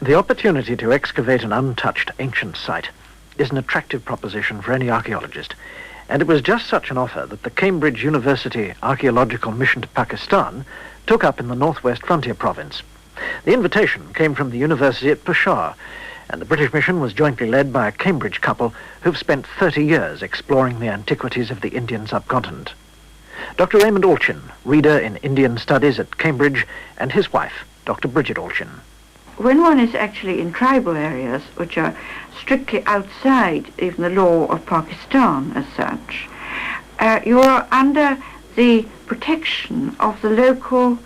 The opportunity to excavate an untouched ancient site is an attractive proposition for any archaeologist, and it was just such an offer that the Cambridge University Archaeological Mission to Pakistan took up in the northwest frontier province. The invitation came from the university at Peshawar, and the British mission was jointly led by a Cambridge couple who've spent 30 years exploring the antiquities of the Indian subcontinent. Dr. Raymond Alchin, reader in Indian Studies at Cambridge, and his wife, Dr. Bridget Alchin. When one is actually in tribal areas, which are strictly outside even the law of Pakistan as such, you are under the protection of the local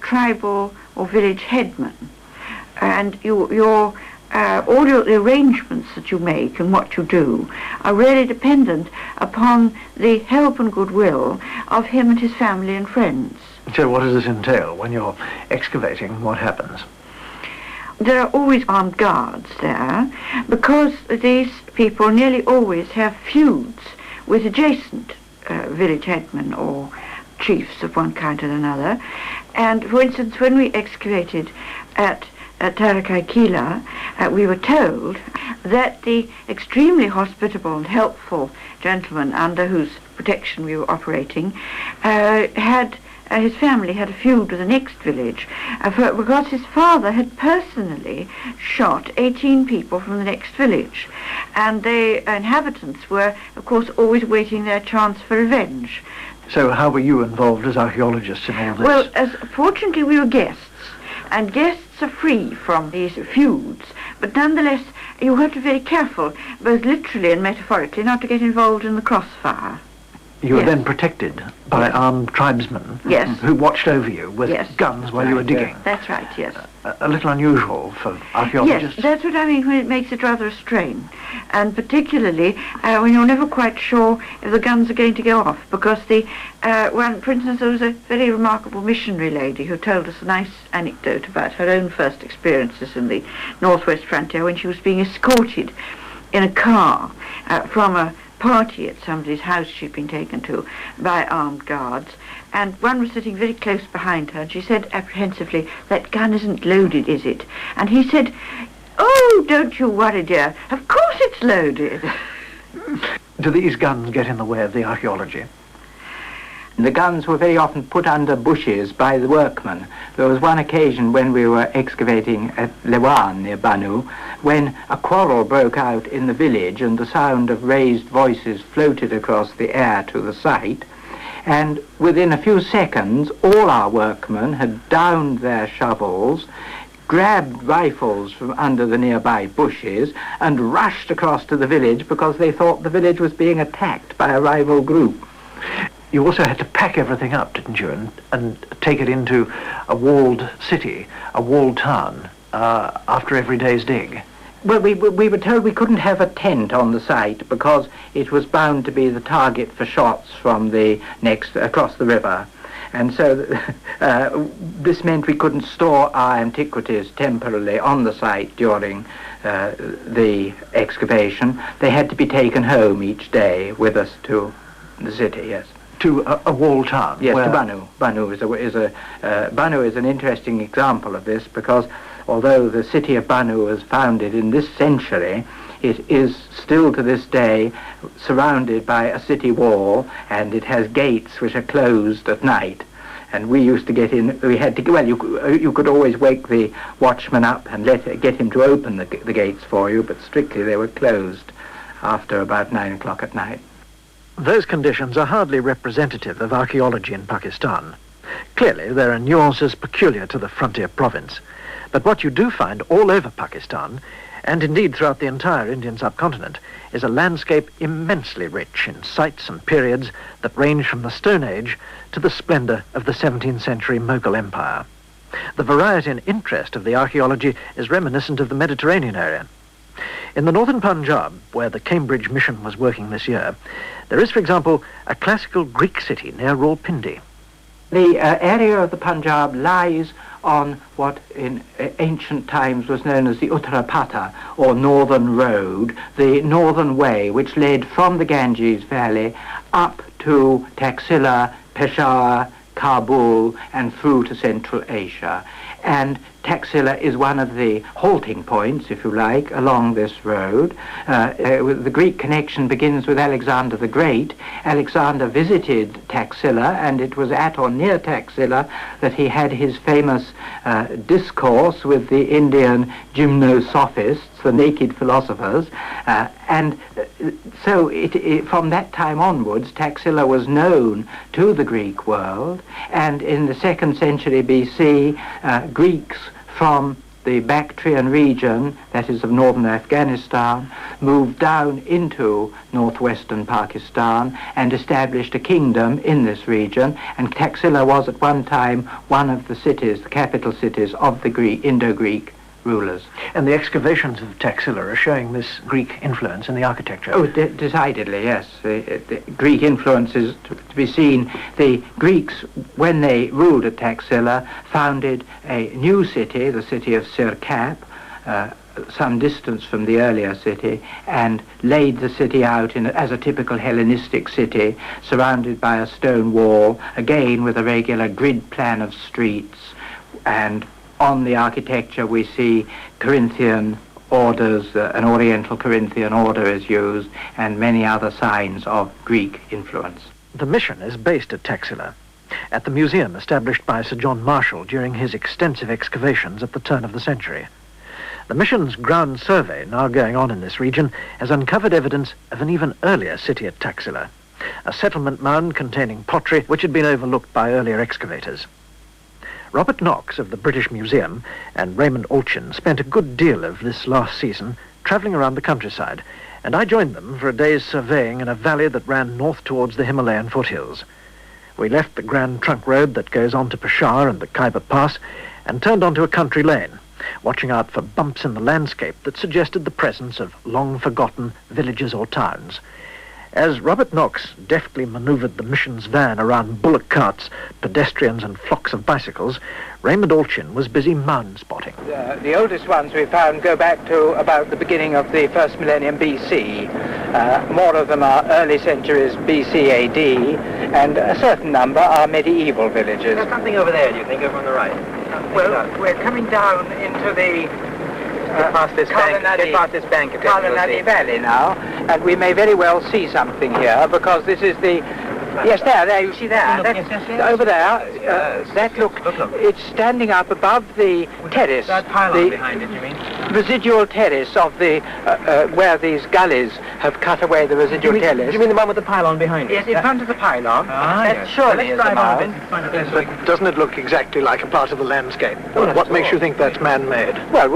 tribal or village headman, and all the arrangements that you make and what you do are really dependent upon the help and goodwill of him and his family and friends. So what does this entail? When you're excavating, what happens? There are always armed guards there, because these people nearly always have feuds with adjacent village headmen or chiefs of one kind or another. And for instance, when we excavated at Tarakai, we were told that the extremely hospitable and helpful gentleman under whose protection we were operating his family had a feud with the next village because his father had personally shot 18 people from the next village, and the inhabitants were, of course, always waiting their chance for revenge. So how were you involved as archaeologists in all this? Well, fortunately we were guests, and guests are free from these feuds, but nonetheless you have to be very careful, both literally and metaphorically, not to get involved in the crossfire. You were then protected by armed tribesmen who watched over you with guns while you were digging. That's right, yes. A little unusual for archaeologists. Yes, that's what I mean when it makes it rather a strain. And particularly when you're never quite sure if the guns are going to go off. Because for instance, there was a very remarkable missionary lady who told us a nice anecdote about her own first experiences in the northwest frontier when she was being escorted in a car from a party at somebody's house she'd been taken to by armed guards, and one was sitting very close behind her, and she said apprehensively, "That gun isn't loaded, is it?" And he said, "Oh, don't you worry, dear, of course it's loaded." Do these guns get in the way of the archaeology? The guns were very often put under bushes by the workmen. There was one occasion when we were excavating at Lewan near Banu, when a quarrel broke out in the village and the sound of raised voices floated across the air to the site, and within a few seconds all our workmen had downed their shovels, grabbed rifles from under the nearby bushes and rushed across to the village because they thought the village was being attacked by a rival group. You also had to pack everything up, didn't you, and take it into a walled city, a walled town, after every day's dig? Well, we were told we couldn't have a tent on the site because it was bound to be the target for shots from the across the river. And so this meant we couldn't store our antiquities temporarily on the site during the excavation. They had to be taken home each day with us to the city, yes. To a walled town? Yes, to Banu. Banu is an interesting example of this because although the city of Banu was founded in this century, it is still to this day surrounded by a city wall, and it has gates which are closed at night. And we used to get in, we had to, well, you could always wake the watchman up and get him to open the gates for you, but strictly they were closed after about 9 o'clock at night. Those conditions are hardly representative of archaeology in Pakistan. Clearly, there are nuances peculiar to the frontier province. But what you do find all over Pakistan, and indeed throughout the entire Indian subcontinent, is a landscape immensely rich in sites and periods that range from the Stone Age to the splendor of the 17th century Mughal Empire. The variety and interest of the archaeology is reminiscent of the Mediterranean area. In the northern Punjab, where the Cambridge mission was working this year, there is, for example, a classical Greek city near Rawalpindi. The area of the Punjab lies on what in ancient times was known as the Uttarapatha, or Northern Road, the northern way which led from the Ganges Valley up to Taxila, Peshawar, Kabul, and through to Central Asia. And Taxila is one of the halting points, if you like, along this road. The Greek connection begins with Alexander the Great. Alexander visited Taxila, and it was at or near Taxila that he had his famous discourse with the Indian gymnosophists, the naked philosophers, so from that time onwards, Taxila was known to the Greek world, and in the 2nd century BC, Greeks from the Bactrian region, that is of northern Afghanistan, moved down into northwestern Pakistan and established a kingdom in this region, and Taxila was at one time one of the cities, the capital cities of the Indo-Greek rulers. And the excavations of Taxila are showing this Greek influence in the architecture. Oh, decidedly, yes. The Greek influence is to be seen. The Greeks, when they ruled at Taxila, founded a new city, the city of Circa, some distance from the earlier city, and laid the city out as a typical Hellenistic city, surrounded by a stone wall, again with a regular grid plan of streets, and on the architecture we see Corinthian orders, an Oriental Corinthian order is used, and many other signs of Greek influence. The mission is based at Taxila, at the museum established by Sir John Marshall during his extensive excavations at the turn of the century. The mission's ground survey, now going on in this region, has uncovered evidence of an even earlier city at Taxila, a settlement mound containing pottery which had been overlooked by earlier excavators. Robert Knox of the British Museum and Raymond Olchin spent a good deal of this last season travelling around the countryside, and I joined them for a day's surveying in a valley that ran north towards the Himalayan foothills. We left the Grand Trunk Road that goes on to Peshawar and the Khyber Pass and turned onto a country lane, watching out for bumps in the landscape that suggested the presence of long-forgotten villages or towns. As Robert Knox deftly manoeuvred the mission's van around bullock carts, pedestrians and flocks of bicycles, Raymond Olchin was busy mound spotting. The oldest ones we found go back to about the beginning of the 1st millennium BC. More of them are early centuries BC AD, and a certain number are medieval villages. There's something over there, do you think, over on the right? Well, we're coming down into the Get past this bank. Kalanadi Valley now, and we may very well see something here, because this is the... Yes, there, you see there. Yes. Over there, that look, it's standing up above the terrace. That pylon behind it, you mean? Residual terrace of the, where these gullies have cut away the residual terrace. You mean the one with the pylon behind it? Yes, in front of the pylon. That yes. surely is a mound. But doesn't it look exactly like a part of the landscape? What makes you think that's man-made? Well,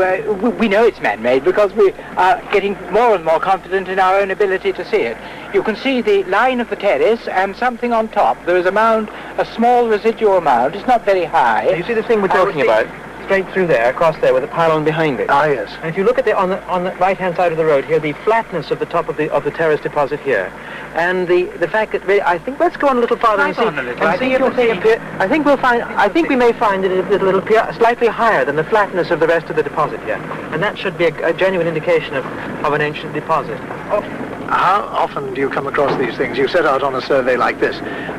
we know it's man-made because we are getting more and more confident in our own ability to see it. You can see the line of the terrace and something on top. There is a mound, a small residual mound. It's not very high. You see the thing we're talking about? Straight through there, across there, with the pylon behind it. Ah, yes. And if you look at on the right-hand side of the road here, the flatness of the top of the terrace deposit here, and the fact that I think let's go on a little farther and see. I think we may find that it'll appear slightly higher than the flatness of the rest of the deposit here, and that should be a genuine indication of an ancient deposit. How often do you come across these things? You set out on a survey like this.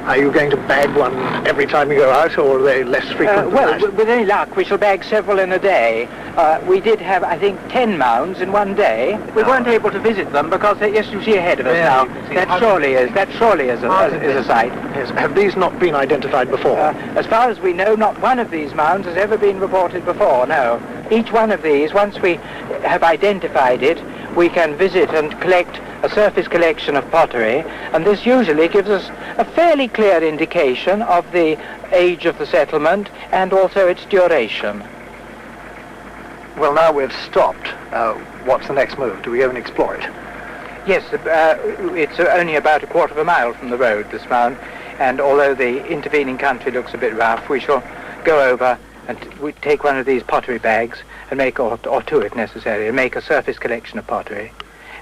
Are you going to bag one every time you go out, or are they less frequent than that? With any luck, we shall bag several in a day. We did have, I think, 10 mounds in one day. We weren't able to visit them because, yes, you see ahead of us now. That surely is a site. Yes. Have these not been identified before? As far as we know, not one of these mounds has ever been reported before, no. Each one of these, once we have identified it, we can visit and collect a surface collection of pottery, and this usually gives us a fairly clear indication of the age of the settlement and also its duration. Well, now we've stopped. What's the next move? Do we go and explore it? Yes, it's only about a quarter of a mile from the road, this mound, and although the intervening country looks a bit rough, we shall go over and we take one of these pottery bags and make, or two if necessary, and make a surface collection of pottery.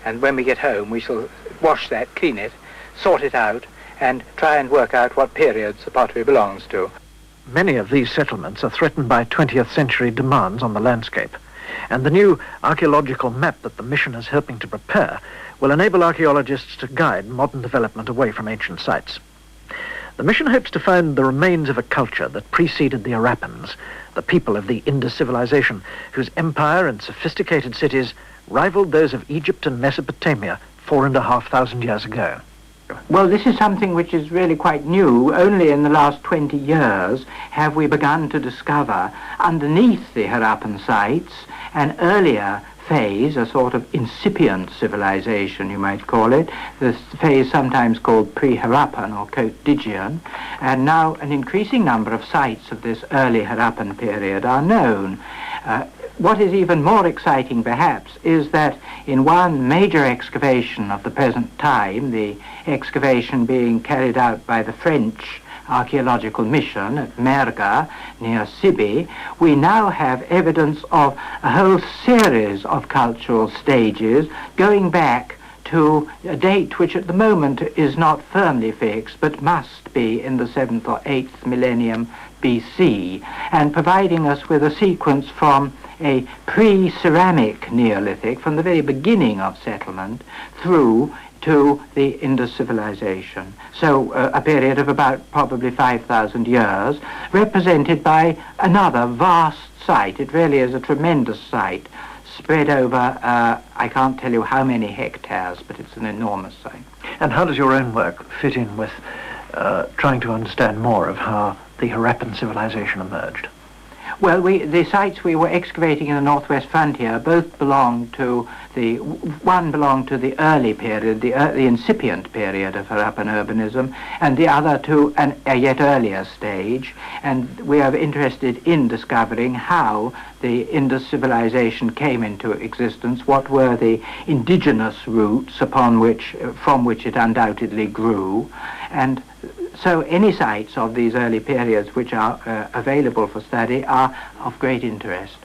And when we get home, we shall wash that, clean it, sort it out, and try and work out what periods the pottery belongs to. Many of these settlements are threatened by 20th century demands on the landscape, and the new archaeological map that the mission is helping to prepare will enable archaeologists to guide modern development away from ancient sites. The mission hopes to find the remains of a culture that preceded the Arappans, the people of the Indus civilization, whose empire and sophisticated cities rivaled those of Egypt and Mesopotamia 4,500 years ago. Well, this is something which is really quite new. Only in the last 20 years have we begun to discover underneath the Harappan sites an earlier phase, a sort of incipient civilization, you might call it, the phase sometimes called pre-Harappan or Côte-d'Ivoire, and now an increasing number of sites of this early Harappan period are known. What is even more exciting, perhaps, is that in one major excavation of the present time, the excavation being carried out by the French archaeological mission at Merga, near Sibi, we now have evidence of a whole series of cultural stages going back to a date which at the moment is not firmly fixed, but must be in the 7th or 8th millennium BC, and providing us with a sequence from a pre-ceramic Neolithic, from the very beginning of settlement, through to the Indus civilization. So a period of about probably 5,000 years, represented by another vast site. It really is a tremendous site, spread over, I can't tell you how many hectares, but it's an enormous site. And how does your own work fit in with trying to understand more of how the Harappan civilization emerged? Well, the sites we were excavating in the northwest frontier both belonged to one belonged to the early period, the incipient period of Harappan urbanism, and the other to a yet earlier stage. And we are interested in discovering how the Indus civilization came into existence, what were the indigenous roots from which it undoubtedly grew, and so any sites of these early periods which are available for study are of great interest.